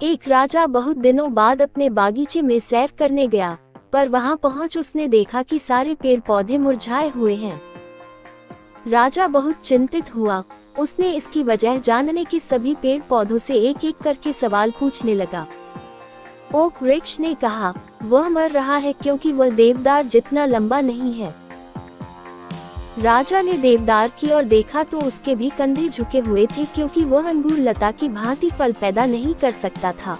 एक राजा बहुत दिनों बाद अपने बागीचे में सैर करने गया, पर वहां पहुंच उसने देखा कि सारे पेड़ पौधे मुरझाए हुए हैं। राजा बहुत चिंतित हुआ। उसने इसकी वजह जानने की सभी पेड़ पौधों से एक एक करके सवाल पूछने लगा। ओक वृक्ष ने कहा, वह मर रहा है क्योंकि वह देवदार जितना लंबा नहीं है। राजा ने देवदार की ओर देखा तो उसके भी कंधे झुके हुए थे क्योंकि वह अंगूर लता की भांति फल पैदा नहीं कर सकता था।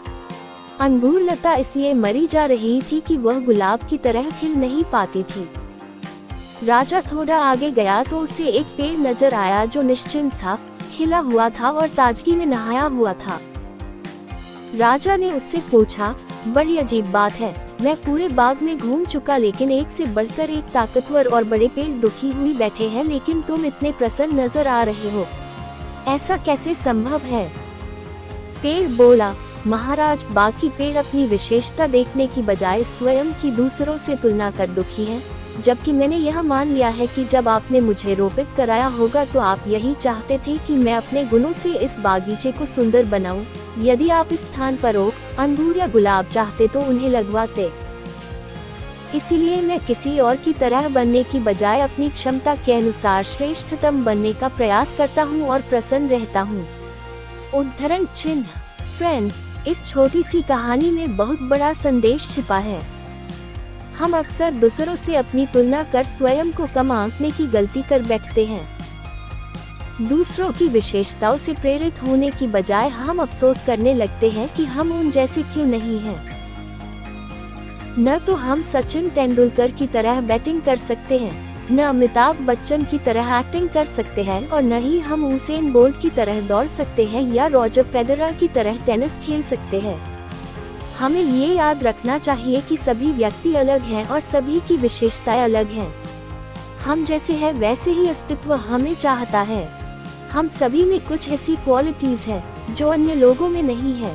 अंगूर लता इसलिए मरी जा रही थी कि वह गुलाब की तरह खिल नहीं पाती थी। राजा थोड़ा आगे गया तो उसे एक पेड़ नजर आया जो निश्चिंत था, खिला हुआ था और ताजगी में नहाया हुआ था। राजा ने उससे पूछा, बड़ी अजीब बात है, मैं पूरे बाग में घूम चुका लेकिन एक से बढ़कर एक ताकतवर और बड़े पेड़ दुखी हुए बैठे हैं, लेकिन तुम इतने प्रसन्न नजर आ रहे हो, ऐसा कैसे संभव है? पेड़ बोला, महाराज, बाकी पेड़ अपनी विशेषता देखने की बजाय स्वयं की दूसरों से तुलना कर दुखी हैं, जबकि मैंने यह मान लिया है कि जब आपने मुझे रोपित कराया होगा तो आप यही चाहते थे कि मैं अपने गुणों से इस बागीचे को सुंदर बनाऊं। यदि आप इस स्थान पर ओक, अंगूर या गुलाब चाहते तो उन्हें लगवाते। इसीलिए मैं किसी और की तरह बनने की बजाय अपनी क्षमता के अनुसार श्रेष्ठतम बनने का प्रयास करता हूँ और प्रसन्न रहता हूँ। उद्धरण चिन्ह। फ्रेंड्स, इस छोटी सी कहानी में बहुत बड़ा संदेश छिपा है। हम अक्सर दूसरों से अपनी तुलना कर स्वयं को कम आंकने की गलती कर बैठते हैं। दूसरों की विशेषताओं से प्रेरित होने की बजाय हम अफसोस करने लगते हैं कि हम उन जैसे क्यों नहीं हैं। न तो हम सचिन तेंदुलकर की तरह बैटिंग कर सकते हैं, न अमिताभ बच्चन की तरह एक्टिंग कर सकते हैं और न ही हम उसेन बोल्ट की तरह दौड़ सकते हैं या रॉजर फेडरर की तरह टेनिस खेल सकते हैं। हमें ये याद रखना चाहिए कि सभी व्यक्ति अलग हैं और सभी की विशेषताएं अलग हैं। हम जैसे हैं वैसे ही अस्तित्व हमें चाहता है। हम सभी में कुछ ऐसी क्वालिटीज हैं जो अन्य लोगों में नहीं है।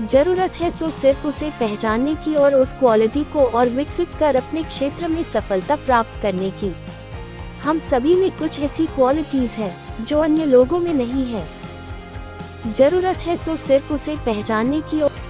जरूरत है तो सिर्फ उसे पहचानने की और उस क्वालिटी को और विकसित कर अपने क्षेत्र में सफलता प्राप्त करने की। हम सभी में कुछ ऐसी क्वालिटीज हैं जो अन्य लोगों में नहीं है। जरूरत है तो सिर्फ उसे पहचानने की